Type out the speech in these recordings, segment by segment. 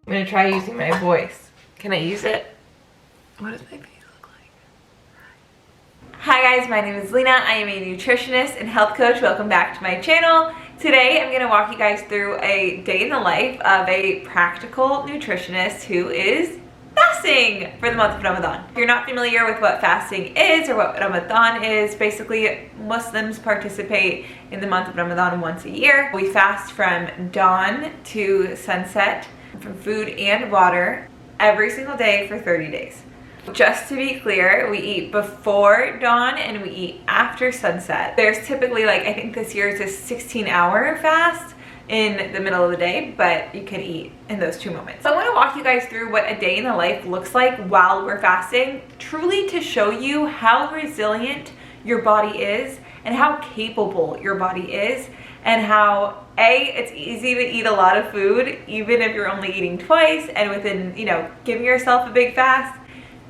I'm gonna try using my voice. Can I use it? What does my face look like? Hi guys, my name is Lena. I am a nutritionist and health coach. Welcome back to my channel. Today I'm gonna walk you guys through a day in the life of a practical nutritionist who is fasting for the month of Ramadan. If you're not familiar with what fasting is or what Ramadan is, basically Muslims participate in the month of Ramadan once a year. We fast from dawn to sunset, from food and water, every single day for 30 days. Just to be clear, we eat before dawn and we eat after sunset. There's typically, like, I think this year is a 16-hour fast in the middle of the day, but you can eat in those two moments. So I want to walk you guys through what a day in the life looks like while we're fasting, truly to show you how resilient your body is and how capable your body is, and how it's easy to eat a lot of food even if you're only eating twice and within, giving yourself a big fast.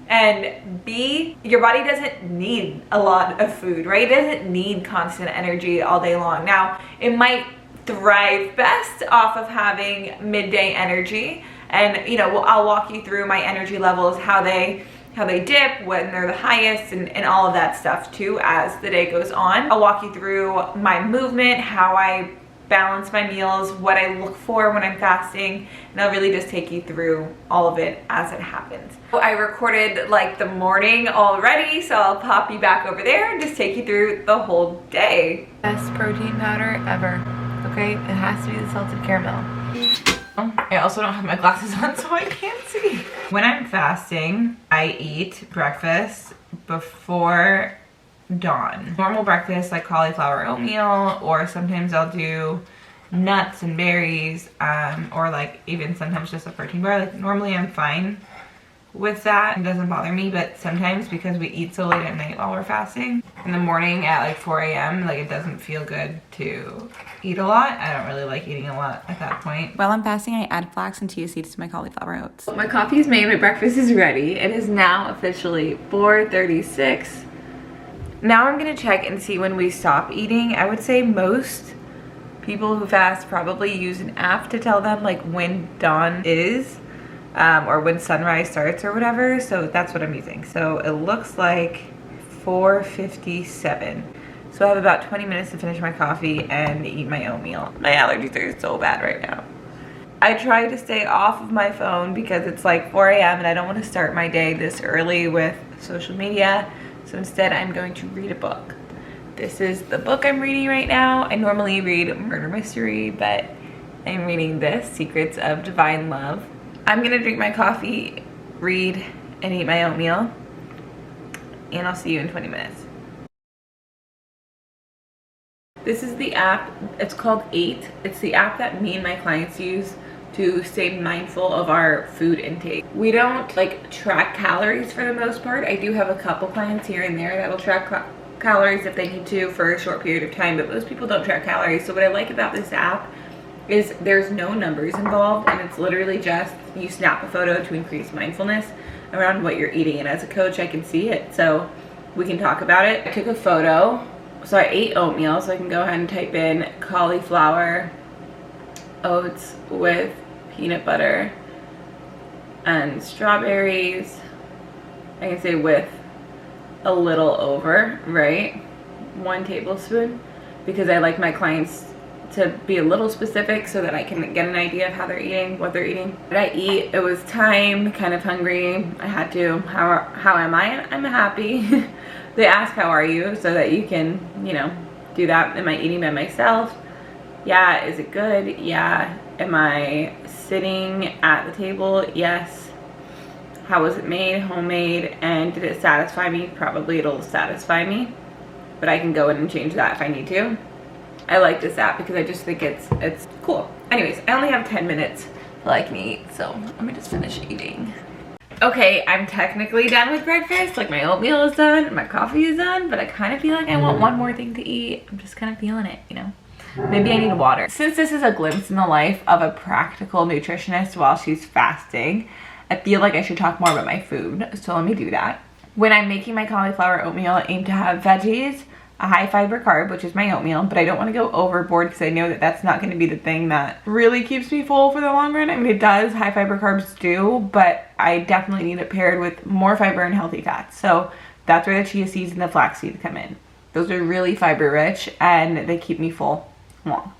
And B, your body doesn't need a lot of food, right? It doesn't need constant energy all day long. Now, it might thrive best off of having midday energy, and I'll walk you through my energy levels, how they dip, when they're the highest, and all of that stuff too as the day goes on. I'll walk you through my movement, how I balance my meals, what I look for when I'm fasting, and I'll really just take you through all of it as it happens. I recorded like the morning already, so I'll pop you back over there and just take you through the whole day. Best protein powder ever. Okay, it has to be the salted caramel. I also don't have my glasses on, so I can't see. When I'm fasting, I eat breakfast before dawn. Normal breakfast like cauliflower oatmeal, or sometimes I'll do nuts and berries, or like even sometimes just a protein bar. Like normally I'm fine with that, it doesn't bother me, but sometimes because we eat so late at night while we're fasting, in the morning at like 4 a.m, like it doesn't feel good to eat a lot. I don't really like eating a lot at that point. While I'm fasting, I add flax and chia seeds to my cauliflower oats. My coffee is made, my breakfast is ready. It is now officially 4:36. Now I'm gonna check and see when we stop eating. I would say most people who fast probably use an app to tell them like when dawn is, or when sunrise starts or whatever. So that's what I'm using. So it looks like 4:57. So I have about 20 minutes to finish my coffee and eat my oatmeal. My allergies are so bad right now. I try to stay off of my phone because it's like 4 a.m. and I don't want to start my day this early with social media. So instead I'm going to read a book. This is the book I'm reading right now. I normally read murder mystery, but I'm reading this, Secrets of Divine Love. I'm gonna drink my coffee, read, and eat my oatmeal, and I'll see you in 20 minutes. This is the app, it's called 8. It's the app that me and my clients use to stay mindful of our food intake. We don't like track calories for the most part. I do have a couple clients here and there that will track calories if they need to for a short period of time, but most people don't track calories. So what I like about this app is there's no numbers involved, and it's literally just you snap a photo to increase mindfulness around what you're eating, and as a coach I can see it, so we can talk about it. I took a photo, so I ate oatmeal, so I can go ahead and type in cauliflower oats with peanut butter and strawberries. I can say with a little over, right? 1 tablespoon, because I like my clients to be a little specific so that I can get an idea of how they're eating, what they're eating. Did I eat? It was time, kind of hungry. I had to. How am I? I'm happy. They ask how are you so that you can, do that. Am I eating by myself? Yeah. Is it good? Yeah. Am I sitting at the table? Yes. How was it made? Homemade. And did it satisfy me? Probably it'll satisfy me, but I can go in and change that if I need to. I like this app because I just think it's cool. Anyways, I only have 10 minutes till I can eat, so let me just finish eating. Okay, I'm technically done with breakfast. Like my oatmeal is done, my coffee is done, but I kind of feel like I want one more thing to eat. I'm just kind of feeling it, Maybe I need water. Since this is a glimpse in the life of a practical nutritionist while she's fasting, I feel like I should talk more about my food, so let me do that. When I'm making my cauliflower oatmeal, I aim to have veggies, a high fiber carb, which is my oatmeal, but I don't want to go overboard because I know that that's not going to be the thing that really keeps me full for the long run. I mean, it does, high fiber carbs do, but I definitely need it paired with more fiber and healthy fats. So that's where the chia seeds and the flax seeds come in. Those are really fiber rich and they keep me full long.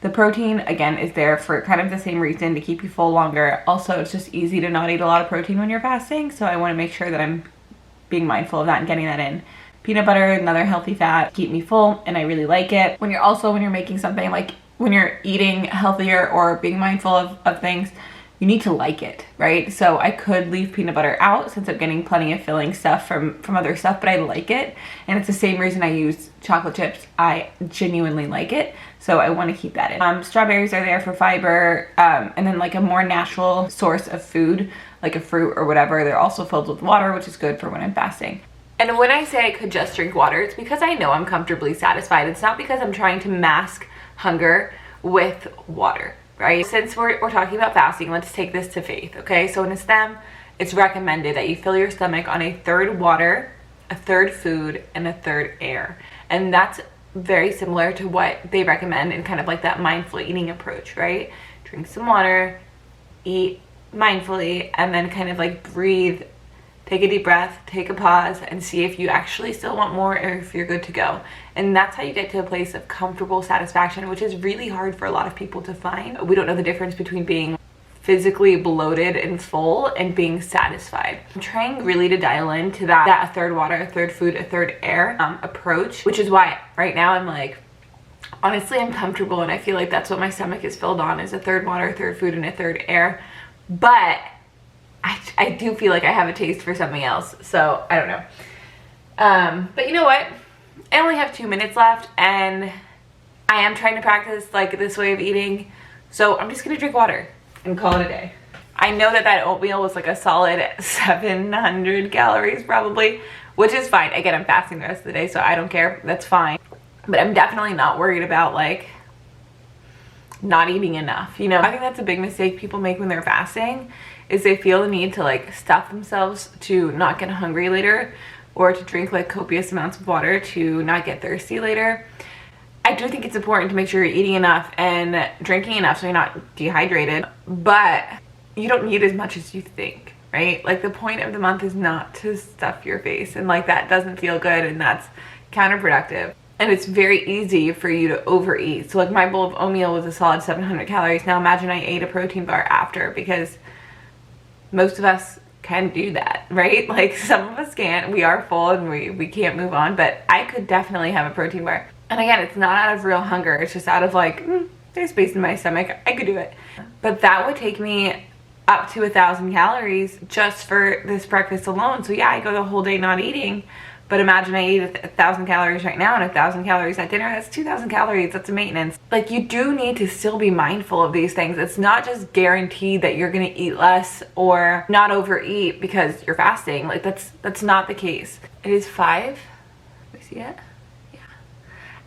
The protein, again, is there for kind of the same reason, to keep you full longer. Also, it's just easy to not eat a lot of protein when you're fasting, so I want to make sure that I'm being mindful of that and getting that in. Peanut butter, another healthy fat, keep me full, and I really like it. When you're making something, like when you're eating healthier or being mindful of things, you need to like it, right? So I could leave peanut butter out since I'm getting plenty of filling stuff from other stuff, but I like it. And it's the same reason I use chocolate chips. I genuinely like it. So I want to keep that in. Strawberries are there for fiber, and then like a more natural source of food, like a fruit or whatever. They're also filled with water, which is good for when I'm fasting. And when I say I could just drink water, it's because I know I'm comfortably satisfied. It's not because I'm trying to mask hunger with water, right? Since we're talking about fasting, let's take this to faith, okay? So in Islam, it's recommended that you fill your stomach on a third water, a third food, and a third air. And that's very similar to what they recommend in kind of like that mindful eating approach, right? Drink some water, eat mindfully, and then kind of like breathe. Take a deep breath, take a pause, and see if you actually still want more or if you're good to go. And that's how you get to a place of comfortable satisfaction, which is really hard for a lot of people to find. We don't know the difference between being physically bloated and full and being satisfied. I'm trying really to dial into that a third water, a third food, a third air approach, which is why right now I'm like, honestly, I'm comfortable and I feel like that's what my stomach is filled on, is a third water, a third food, and a third air. But I do feel like I have a taste for something else, so I don't know. But you know what? I only have 2 minutes left, and I am trying to practice like this way of eating, so I'm just gonna drink water and call it a day. I know that oatmeal was like a solid 700 calories probably, which is fine. Again, I'm fasting the rest of the day, so I don't care. That's fine. But I'm definitely not worried about like not eating enough. You know, I think that's a big mistake people make when they're fasting, is they feel the need to like stuff themselves to not get hungry later, or to drink like copious amounts of water to not get thirsty later. I do think it's important to make sure you're eating enough and drinking enough so you're not dehydrated, but you don't need as much as you think, right? Like the point of the month is not to stuff your face, and like that doesn't feel good, and that's counterproductive. And it's very easy for you to overeat. So like my bowl of oatmeal was a solid 700 calories. Now imagine I ate a protein bar after, because most of us can do that, right? Like some of us can't. We are full and we can't move on, but I could definitely have a protein bar. And again, it's not out of real hunger. It's just out of like, there's space in my stomach. I could do it. But that would take me up to 1,000 calories just for this breakfast alone. So yeah, I go the whole day not eating. But imagine I eat 1,000 calories right now and 1,000 calories at dinner. That's 2,000 calories. That's a maintenance. Like you do need to still be mindful of these things. It's not just guaranteed that you're gonna eat less or not overeat because you're fasting. Like that's not the case. It is 5. Let me see it. Yeah.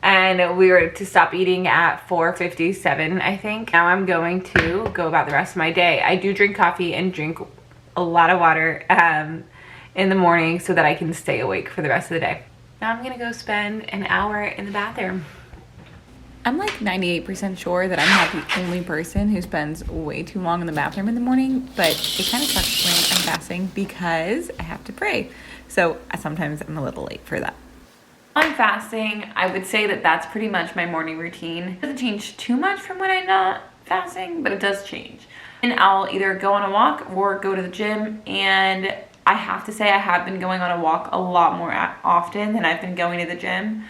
And we were to stop eating at 4:57, I think. Now I'm going to go about the rest of my day. I do drink coffee and drink a lot of water in the morning so that I can stay awake for the rest of the day. Now I'm gonna go spend an hour in the bathroom. I'm like 98% sure that I'm not the only person who spends way too long in the bathroom in the morning, but it kind of sucks when I'm fasting because I have to pray. So sometimes I'm a little late for that. On fasting, I would say that that's pretty much my morning routine. It doesn't change too much from when I'm not fasting, but it does change. And I'll either go on a walk or go to the gym, and I have to say I have been going on a walk a lot more often than I've been going to the gym.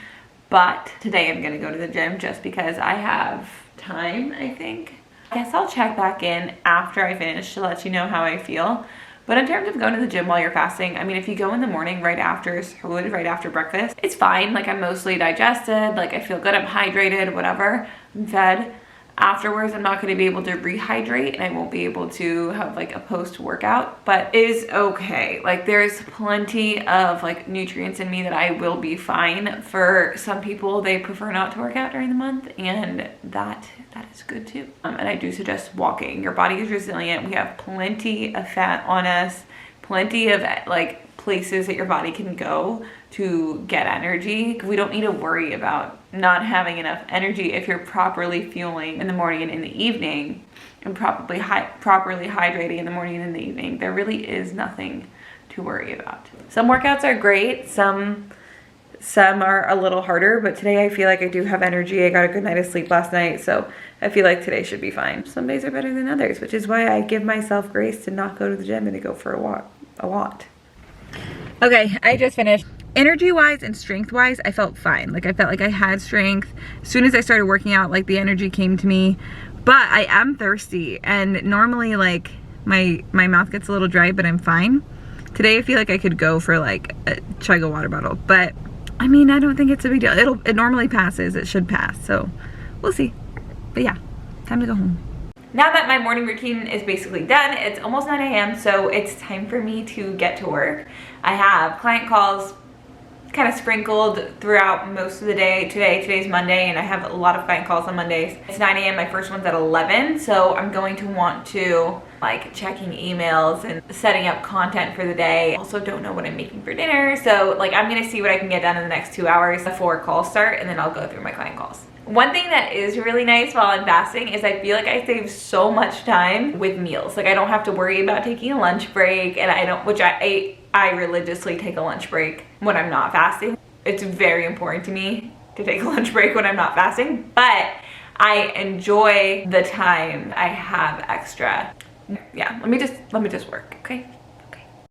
But today I'm gonna go to the gym just because I have time, I think. I guess I'll check back in after I finish to let you know how I feel. But in terms of going to the gym while you're fasting, I mean, if you go in the morning right after food, right after breakfast, it's fine. Like I'm mostly digested, like I feel good, I'm hydrated, whatever, I'm fed. Afterwards, I'm not going to be able to rehydrate and I won't be able to have like a post-workout, but it is okay. Like there's plenty of like nutrients in me that I will be fine. For some people, they prefer not to work out during the month, and that is good too. And I do suggest walking. Your body is resilient. We have plenty of fat on us, plenty of like places that your body can go to get energy. We don't need to worry about not having enough energy if you're properly fueling in the morning and in the evening, and properly hydrating in the morning and in the evening. There really is nothing to worry about. Some workouts are great, some are a little harder, but today I feel like I do have energy. I got a good night of sleep last night, so I feel like today should be fine. Some days are better than others, which is why I give myself grace to not go to the gym and to go for a walk a lot. Okay, I just finished. Energy-wise and strength-wise, I felt fine. Like, I felt like I had strength. As soon as I started working out, like, the energy came to me. But I am thirsty, and normally, like, my mouth gets a little dry, but I'm fine. Today, I feel like I could go for, like, a chug of water bottle. But, I mean, I don't think it's a big deal. It normally passes. It should pass. So, we'll see. But, yeah, time to go home. Now that my morning routine is basically done, it's almost 9 a.m., so it's time for me to get to work. I have client calls kind of sprinkled throughout most of the day. Today's Monday, and I have a lot of client calls on Mondays. It's 9 a.m., my first one's at 11, so I'm going to want to, like, checking emails and setting up content for the day. Also don't know what I'm making for dinner, so, like, I'm gonna see what I can get done in the next 2 hours before calls start, and then I'll go through my client calls. One thing that is really nice while I'm fasting is I feel like I save so much time with meals. Like, I don't have to worry about taking a lunch break, and I religiously take a lunch break when I'm not fasting. It's very important to me to take a lunch break when I'm not fasting, but I enjoy the time I have extra. Yeah, let me just work, okay?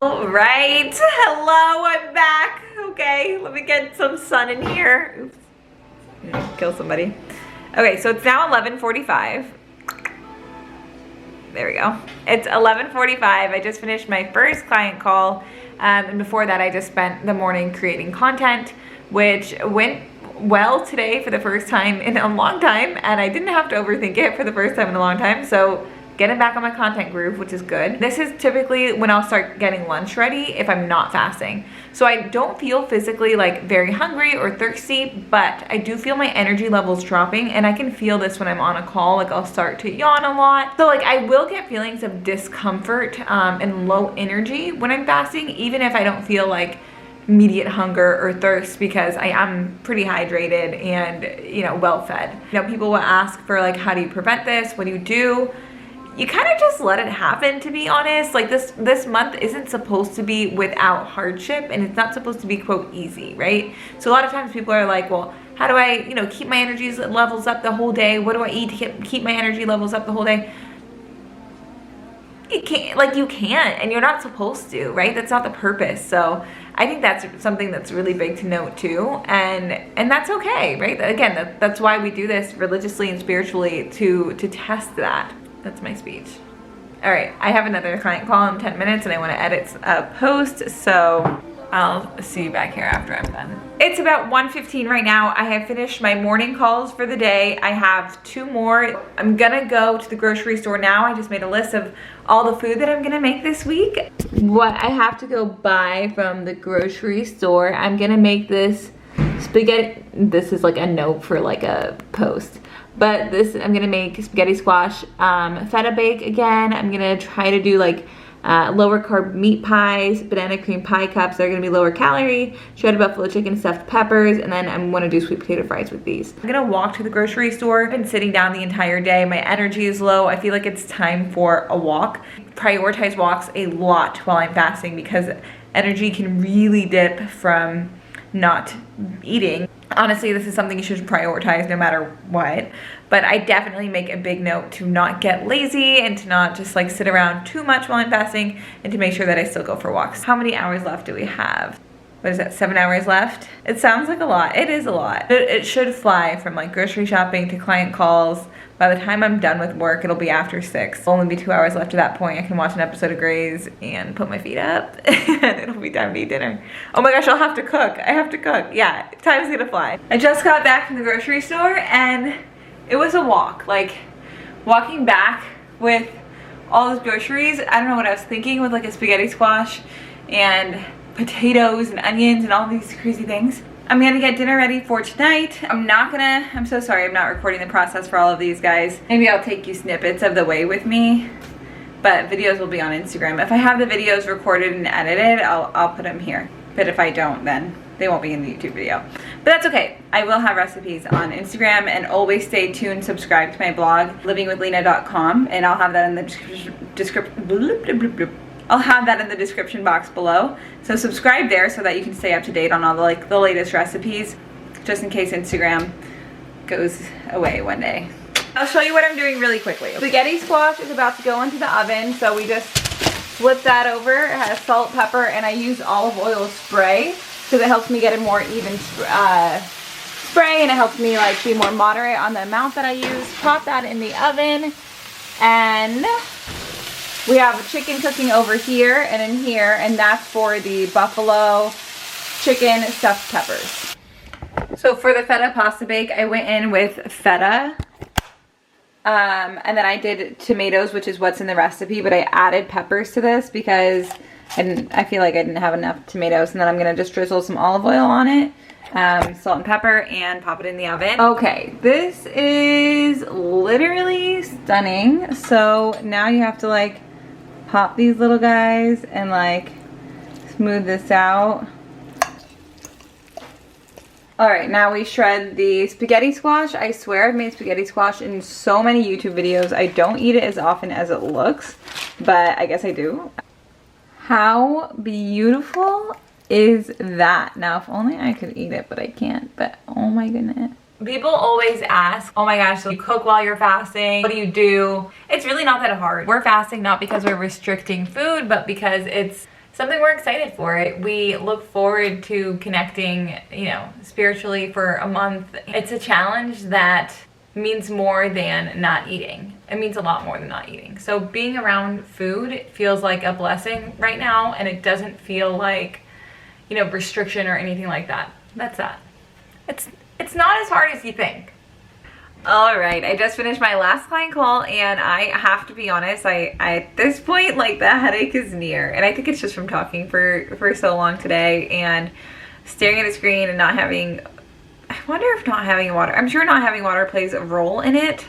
All right, hello, I'm back. Okay, let me get some sun in here. Oops. Kill somebody. Okay, so it's now 11:45. There we go. It's 11:45. I just finished my first client call, and before that I just spent the morning creating content, which went well today for the first time in a long time, and I didn't have to overthink it for the first time in a long time, so getting back on my content groove, which is good. This is typically when I'll start getting lunch ready if I'm not fasting. So I don't feel physically like very hungry or thirsty, but I do feel my energy levels dropping, and I can feel this when I'm on a call. Like, I'll start to yawn a lot. So, like, I will get feelings of discomfort and low energy when I'm fasting, even if I don't feel like immediate hunger or thirst, because I am pretty hydrated and, you know, well fed. You know, people will ask for, like, how do you prevent this? What do you do? You kind of just let it happen, to be honest. Like, this month isn't supposed to be without hardship, and it's not supposed to be, quote, easy, right? So a lot of times people are like, well, how do I, you know, keep my energy levels up the whole day? What do I eat to keep my energy levels up the whole day? You can't, like, you can't, and you're not supposed to, right? That's not the purpose. So I think that's something that's really big to note too, and that's okay, right? Again, that's why we do this religiously and spiritually, to test that. That's my speech. All right, I have another client call in 10 minutes, and I want to edit a post, so I'll see you back here after I'm done. It's about 1:15 right now. I have finished my morning calls for the day. I have 2 more. I'm gonna go to the grocery store now. I just made a list of all the food that I'm gonna make this week. What I have to go buy from the grocery store. I'm gonna make this spaghetti. This is like a note for like a post. But this, I'm gonna make spaghetti squash, feta bake again. I'm gonna try to do like lower carb meat pies, banana cream pie cups. They're gonna be lower calorie, shredded buffalo chicken, stuffed peppers, and then I'm gonna do sweet potato fries with these. I'm gonna walk to the grocery store. I've been sitting down the entire day. My energy is low. I feel like it's time for a walk. Prioritize walks a lot while I'm fasting, because energy can really dip from not eating. Honestly, this is something you should prioritize no matter what, but I definitely make a big note to not get lazy and to not just like sit around too much while I'm fasting, and to make sure that I still go for walks. How many hours left do we have? What is that, 7 hours left? It sounds like a lot. It is a lot. It should fly from like grocery shopping to client calls. By the time I'm done with work, it'll be after 6. It'll only be 2 hours left at that point. I can watch an episode of Grey's and put my feet up, and it'll be time to eat dinner. Oh my gosh, I'll have to cook. I have to cook. Yeah, time's gonna fly. I just got back from the grocery store, and it was a walk. Like, walking back with all those groceries, I don't know what I was thinking with like a spaghetti squash and potatoes and onions and all these crazy things. I'm gonna get dinner ready for tonight. I'm so sorry I'm not recording the process for all of these guys. Maybe I'll take you snippets of the way with me. but videos will be on Instagram. If I have the videos recorded and edited, I'll put them here. But if I don't, then they won't be in the YouTube video. But that's okay. I will have recipes on Instagram, and always stay tuned, subscribe to my blog, livingwithlena.com, and I'll have that in the description. I'll have that in the description box below. So subscribe there so that you can stay up to date on all the latest recipes, just in case Instagram goes away one day. I'll show you what I'm doing really quickly. Spaghetti squash is about to go into the oven, so we just flip that over. It has salt, pepper, and I use olive oil spray because it helps me get a more even spray, and it helps me like be more moderate on the amount that I use. Pop that in the oven, and we have chicken cooking over here and in here, and that's for the buffalo chicken stuffed peppers. So for the feta pasta bake, I went in with feta, and then I did tomatoes, which is what's in the recipe, but I added peppers to this because I feel like I didn't have enough tomatoes. And then I'm gonna just drizzle some olive oil on it, salt and pepper, and pop it in the oven. Okay, this is literally stunning. So now you have to like pop these little guys and like smooth this out. All right, now we shred the spaghetti squash. I swear I've made spaghetti squash in so many YouTube videos. I don't eat it as often as it looks, but I guess I do. How beautiful is that? Now, if only I could eat it, but I can't. But oh my goodness. People always ask, oh my gosh, so you cook while you're fasting? What do you do? It's really not that hard. We're fasting not because we're restricting food, but because it's something we're excited for. We look forward to connecting, you know, spiritually for a month. It's a challenge that means more than not eating. It means a lot more than not eating. So being around food feels like a blessing right now, and it doesn't feel like, you know, restriction or anything like that. That's that. It's not as hard as you think. All right, I just finished my last client call, and I have to be honest, I at this point, like, the headache is near, and I think it's just from talking for so long today and staring at a screen and not having, I wonder if not having water, I'm sure not having water plays a role in it.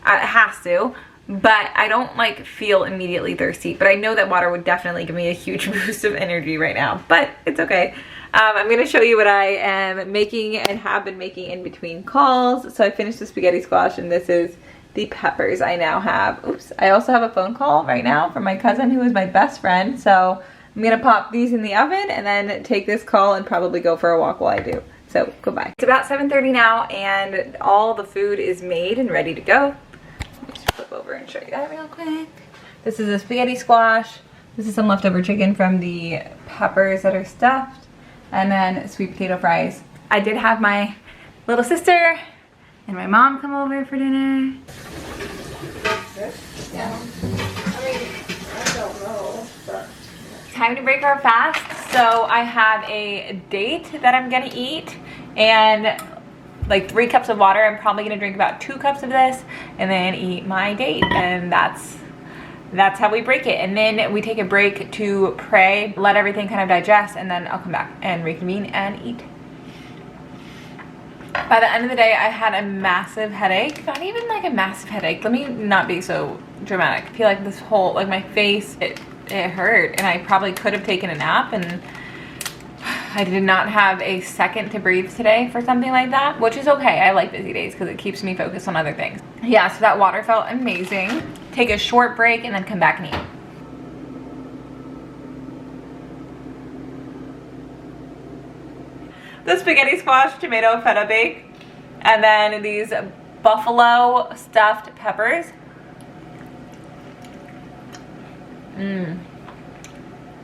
It has to, but I don't like feel immediately thirsty, but I know that water would definitely give me a huge boost of energy right now, but it's okay. I'm going to show you what I am making and have been making in between calls. So I finished the spaghetti squash, and this is the peppers I now have. Oops, I also have a phone call right now from my cousin who is my best friend. So I'm going to pop these in the oven and then take this call and probably go for a walk while I do. So goodbye. It's about 7:30 now, and all the food is made and ready to go. Let me just flip over and show you that real quick. This is a spaghetti squash. This is some leftover chicken from the peppers that are stuffed. And then sweet potato fries. I did have my little sister and my mom come over for dinner. Yeah. I mean, I don't know, but. Time to break our fast. So I have a date that I'm gonna eat and like 3 cups of water. I'm probably gonna drink about 2 cups of this and then eat my date. And that's how we break it. And then we take a break to pray, let everything kind of digest, and then I'll come back and reconvene and eat. By the end of the day, I had a massive headache. Not even like a massive headache. Let me not be so dramatic. I feel like this whole, like my face, it hurt, and I probably could have taken a nap, and I did not have a second to breathe today for something like that, which is okay. I like busy days because it keeps me focused on other things. Yeah, so that water felt amazing. Take a short break and then come back and eat. The spaghetti squash tomato feta bake, and then these buffalo stuffed peppers.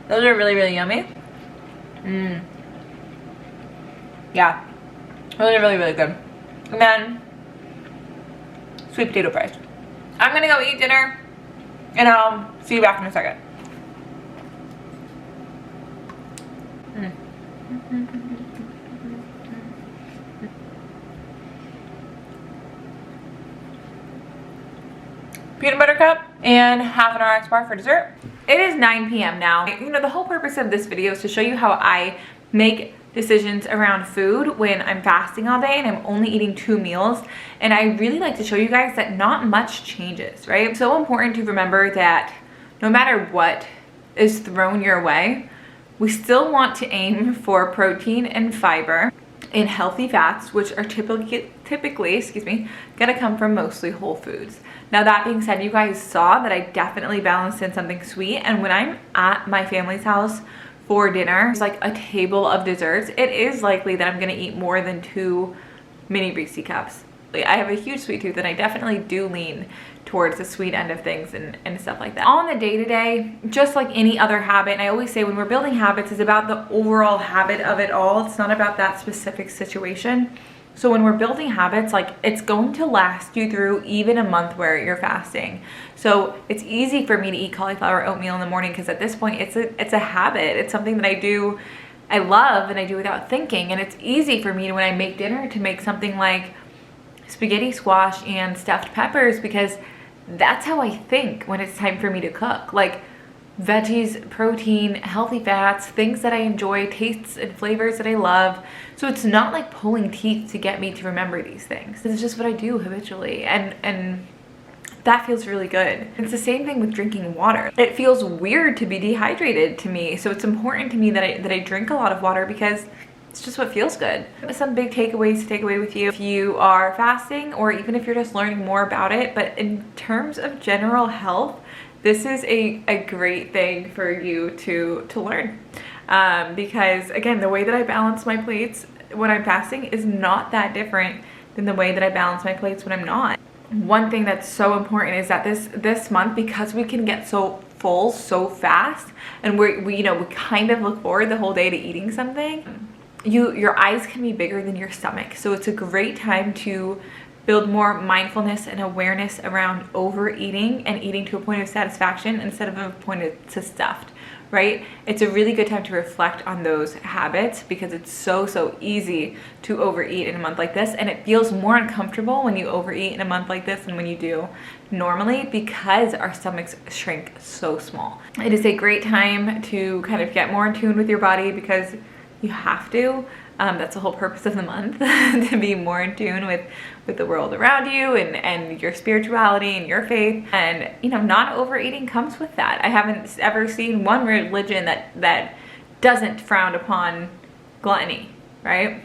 Those are really, really yummy. Yeah, those are really, really good. And then sweet potato fries. I'm gonna go eat dinner, and I'll see you back in a second. Peanut butter cup and half an RX bar for dessert. It is 9 p.m. now. You know, the whole purpose of this video is to show you how I make decisions around food when I'm fasting all day and I'm only eating 2 meals. And I really like to show you guys that not much changes, right? It's so important to remember that no matter what is thrown your way, we still want to aim for protein and fiber and healthy fats, which are typically, excuse me, gonna come from mostly whole foods. Now that being said, you guys saw that I definitely balanced in something sweet, and when I'm at my family's house for dinner, there's like a table of desserts, it is likely that I'm gonna eat more than 2 mini Reese cups. I have a huge sweet tooth and I definitely do lean towards the sweet end of things and stuff like that. On the day-to-day, just like any other habit, and I always say when we're building habits, it's about the overall habit of it all. It's not about that specific situation. So when we're building habits, like it's going to last you through even a month where you're fasting. So it's easy for me to eat cauliflower oatmeal in the morning because at this point it's a habit. It's something that I love and I do without thinking. And it's easy for me to, when I make dinner, to make something like spaghetti squash and stuffed peppers, because that's how I think when it's time for me to cook. Like veggies, protein, healthy fats, things that I enjoy, tastes and flavors that I love. So it's not like pulling teeth to get me to remember these things. This is just what I do habitually, and that feels really good. It's the same thing with drinking water. It feels weird to be dehydrated to me, so it's important to me that I drink a lot of water because it's just what feels good. Some big takeaways to take away with you if you are fasting, or even if you're just learning more about it. But in terms of general health, this is a great thing for you to learn. Because again, the way that I balance my plates when I'm fasting is not that different than the way that I balance my plates when I'm not. One thing that's so important is that this month, because we can get so full so fast, and we kind of look forward the whole day to eating something, your eyes can be bigger than your stomach. So it's a great time to build more mindfulness and awareness around overeating and eating to a point of satisfaction instead of a point to stuffed, right? It's a really good time to reflect on those habits because it's so easy to overeat in a month like this, and it feels more uncomfortable when you overeat in a month like this than when you do normally, because our stomachs shrink so small. It is a great time to kind of get more in tune with your body, because you have to. That's the whole purpose of the month, to be more in tune with the world around you and your spirituality and your faith. And not overeating comes with that. I haven't ever seen one religion that doesn't frown upon gluttony, right?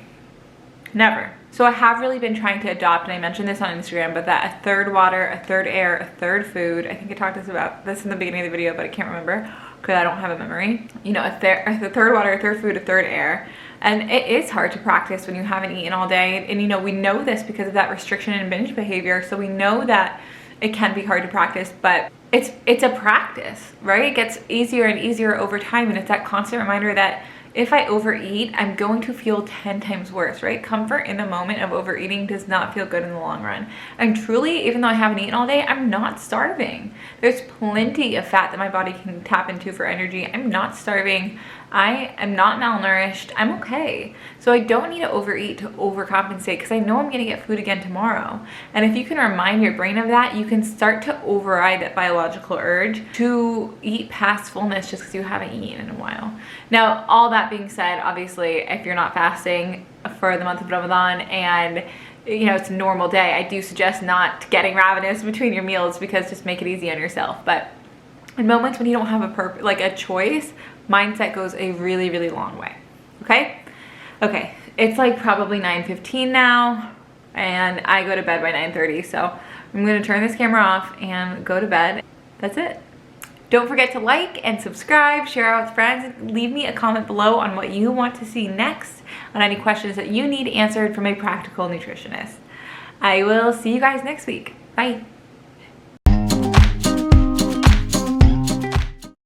Never. So I have really been trying to adopt, and I mentioned this on Instagram, but that a third water, a third air, a third food. I think I talked about this in the beginning of the video, but I can't remember because I don't have a memory. A third water, a third food, a third air. And it is hard to practice when you haven't eaten all day. And we know this because of that restriction and binge behavior. So we know that it can be hard to practice, but it's a practice, right? It gets easier and easier over time. And it's that constant reminder that if I overeat, I'm going to feel 10 times worse, right? Comfort in the moment of overeating does not feel good in the long run. And truly, even though I haven't eaten all day, I'm not starving. There's plenty of fat that my body can tap into for energy. I'm not starving. I am not malnourished. I'm okay. So I don't need to overeat to overcompensate, because I know I'm gonna get food again tomorrow. And if you can remind your brain of that, you can start to override that biological urge to eat past fullness just because you haven't eaten in a while. Now, all that being said, obviously, if you're not fasting for the month of Ramadan and it's a normal day, I do suggest not getting ravenous between your meals, because just make it easy on yourself. But in moments when you don't have a choice, mindset goes a really long way. Okay, it's like probably 9:15 now, and I go to bed by 9:30, so I'm gonna turn this camera off and go to bed. That's it. Don't forget to like and subscribe, share out with friends, and leave me a comment below on what you want to see next, on any questions that you need answered from a practical nutritionist. I will see you guys next week. Bye.